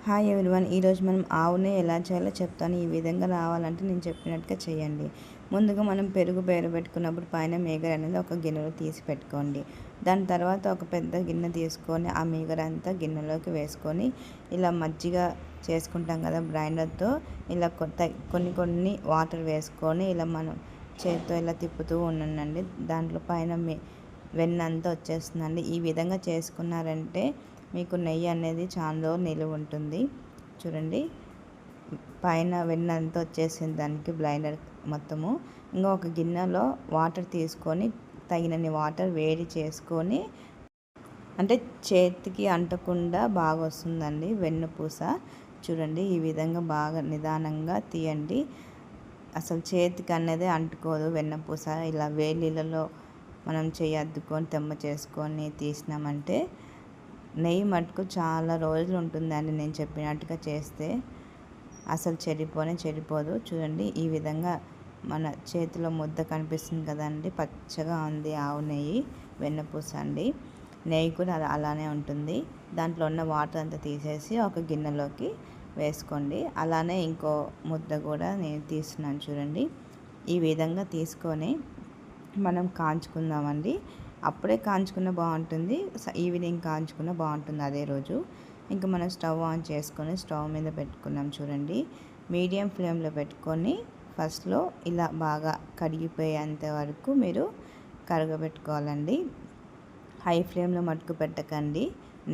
Hi everyone, ఈరోజు మనం ఆవు నెయ్యి ఎలా చేయాలో చెప్తాను. ఈ విధంగా రావాలంటే నేను చెప్పినట్టుగా చేయండి. ముందుగా మనం పెరుగు పెట్టుకున్నప్పుడు పైన మీగడ అనేది ఒక గిన్నెలో తీసి పెట్టుకోండి. దాని తర్వాత ఒక పెద్ద గిన్నె తీసుకొని ఆ మీగడ అంతా గిన్నెలోకి వేసుకొని ఇలా మజ్జిగ చేసుకుంటాం కదా గ్రైండర్తో, ఇలా కొన్ని వాటర్ వేసుకొని ఇలా మనం చేతితో ఇలా తిప్పుతూ ఉండండి. దాంట్లో పైన వెన్న అంతా వచ్చేస్తుందండి. ఈ విధంగా చేసుకున్నారంటే మీకు నెయ్యి అనేది చాలా రోజులు నిలువ ఉంటుంది. చూడండి, పైన వెన్న అంతా వచ్చేసింది దానికి బ్లైండర్ మొత్తము. ఇంకా ఒక గిన్నెలో వాటర్ తీసుకొని తగినన్ని వాటర్ వేడి చేసుకొని, అంటే చేతికి అంటకుండా బాగా వస్తుందండి వెన్నపూస. చూడండి, ఈ విధంగా బాగా నిదానంగా తీయండి. అసలు చేతికి అనేది అంటుకోదు వెన్నపూస. ఇలా వేడి నీళ్ళలో మనం చేయి అద్దుకొని తెమ్మ చేసుకొని తీసినామంటే నెయ్యి మటుకు చాలా రోజులు ఉంటుందండి. నేను చెప్పినట్టుగా చేస్తే అసలు చెడిపోదు. చూడండి, ఈ విధంగా మన చేతిలో ముద్ద కనిపిస్తుంది కదండి, పచ్చగా ఉంది ఆవు నెయ్యి వెన్నపూస అండి. నెయ్యి కూడా అలానే ఉంటుంది. దాంట్లో ఉన్న వాటర్ అంతా తీసేసి ఒక గిన్నెలోకి వేసుకోండి. అలానే ఇంకో ముద్ద కూడా నేను తీస్తున్నాను చూడండి. ఈ విధంగా తీసుకొని మనం కాంచుకుందామండి. అప్పుడే కాంచుకున్న బాగుంటుంది, ఈవినింగ్ కాంచుకున్న బాగుంటుంది అదే రోజు. ఇంకా మనం స్టవ్ ఆన్ చేసుకొని స్టవ్ మీద పెట్టుకున్నాం చూడండి. మీడియం ఫ్లేమ్లో పెట్టుకొని ఫస్ట్లో ఇలా బాగా కడిగిపోయేంత వరకు మీరు కరగబెట్టుకోవాలండి. హై ఫ్లేమ్లో మటుకు పెట్టకండి,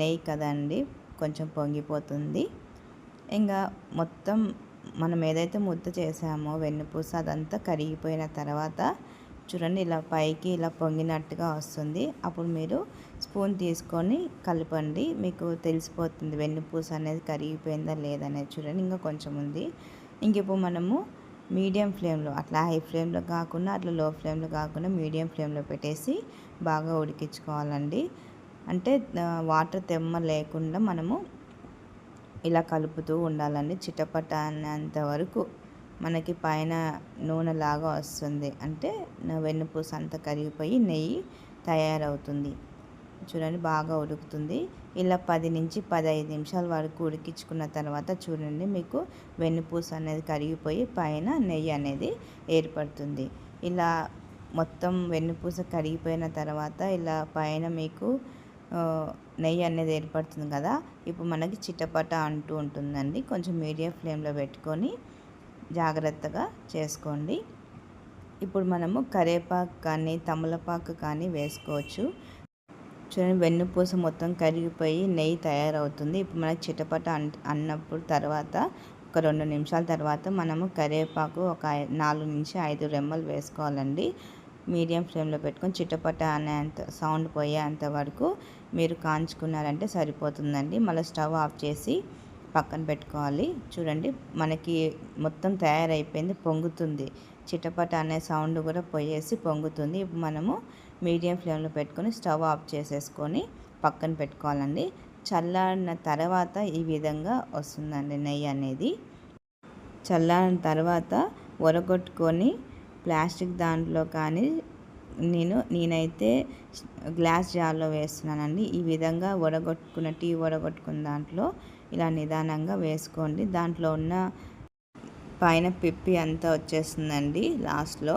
నెయ్యి కదండి కొంచెం పొంగిపోతుంది. ఇంకా మొత్తం మనం ఏదైతే ముద్ద చేసామో వెన్నపూస అదంతా కరిగిపోయిన తర్వాత చూడండి, ఇలా పైకి ఇలా పొంగినట్టుగా వస్తుంది. అప్పుడు మీరు స్పూన్ తీసుకొని కలపండి, మీకు తెలిసిపోతుంది వెన్నపూస అనేది కరిగిపోయిందా లేదనేది. చూడండి, ఇంకా కొంచెం ఉంది. ఇంక ఇప్పుడు మనము మీడియం ఫ్లేమ్లో, అట్లా హై ఫ్లేమ్లో కాకుండా అట్లా లో ఫ్లేమ్లో కాకుండా మీడియం ఫ్లేమ్లో పెట్టేసి బాగా ఉడికించుకోవాలండి. అంటే వాటర్ తెమ్మ లేకుండా మనము ఇలా కలుపుతూ ఉండాలండి. చిటపట అనేంత వరకు మనకి పైన నూనెలాగా వస్తుంది, అంటే వెన్నపూస అంతా కరిగిపోయి నెయ్యి తయారవుతుంది. చూడండి, బాగా ఉడుకుతుంది. ఇలా 10 నుంచి 15 నిమిషాల వరకు ఉడికించుకున్న తర్వాత చూడండి, మీకు వెన్నపూస అనేది కరిగిపోయి పైన నెయ్యి అనేది ఏర్పడుతుంది. ఇలా మొత్తం వెన్నపూస కరిగిపోయిన తర్వాత ఇలా పైన మీకు నెయ్యి అనేది ఏర్పడుతుంది కదా. ఇప్పుడు మనకి చిటపట అంటూ ఉంటుందండి. కొంచెం మీడియం ఫ్లేమ్లో పెట్టుకొని జాగ్రత్తగా చేసుకోండి. ఇప్పుడు మనము కరివేపాకు కానీ తమలపాకు కానీ వేసుకోవచ్చు. చూడండి, వెన్నపూస మొత్తం కరిగిపోయి నెయ్యి తయారవుతుంది. ఇప్పుడు మనకి చిటపట అన్నప్పుడు తర్వాత ఒక 2 నిమిషాల తర్వాత మనము కరివేపాకు ఒక 4 నుంచి 5 రెమ్మలు వేసుకోవాలండి. మీడియం ఫ్లేమ్లో పెట్టుకొని చిటపట అనేంత సౌండ్ పోయేంత వరకు మీరు కాంచుకున్నారంటే సరిపోతుందండి. మళ్ళీ స్టవ్ ఆఫ్ చేసి పక్కన పెట్టుకోవాలి. చూడండి, మనకి మొత్తం తయారైపోయింది, పొంగుతుంది. చిటపట అనే సౌండ్ కూడా పోయేసి పొంగుతుంది. ఇప్పుడు మనము మీడియం ఫ్లేమ్లో పెట్టుకొని స్టవ్ ఆఫ్ చేసేసుకొని పక్కన పెట్టుకోవాలండి. చల్లారిన తర్వాత ఈ విధంగా వస్తుందండి నెయ్యి అనేది. చల్లారిన తర్వాత వడగొట్టుకొని ప్లాస్టిక్ దాంట్లో కానీ నేనైతే గ్లాస్ జార్లో వేస్తున్నానండి. ఈ విధంగా టీ వడగొట్టుకున్న దాంట్లో ఇలా నిదానంగా వేసుకోండి. దాంట్లో ఉన్న పైన పిప్పి అంతా వచ్చేస్తుందండి లాస్ట్లో.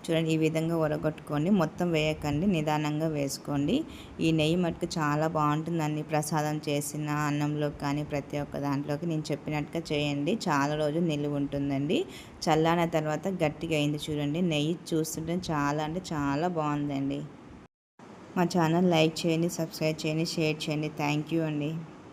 చూడండి, ఈ విధంగా వడగొట్టుకోండి, మొత్తం వేయకండి, నిదానంగా వేసుకోండి. ఈ నెయ్యి మటుకు చాలా బాగుంటుందండి. ప్రసాదం చేసిన అన్నంలో కానీ ప్రతి ఒక్క దాంట్లోకి నేను చెప్పినట్టుగా చేయండి, చాలా రోజులు నిలువ ఉంటుందండి. చల్లారిన తర్వాత గట్టిగా అయింది చూడండి. నెయ్యి చూస్తుంటే చాలా అంటే చాలా బాగుందండి. మా ఛానల్ లైక్ చేయండి, సబ్స్క్రైబ్ చేయండి, షేర్ చేయండి. థ్యాంక్ యూ అండి.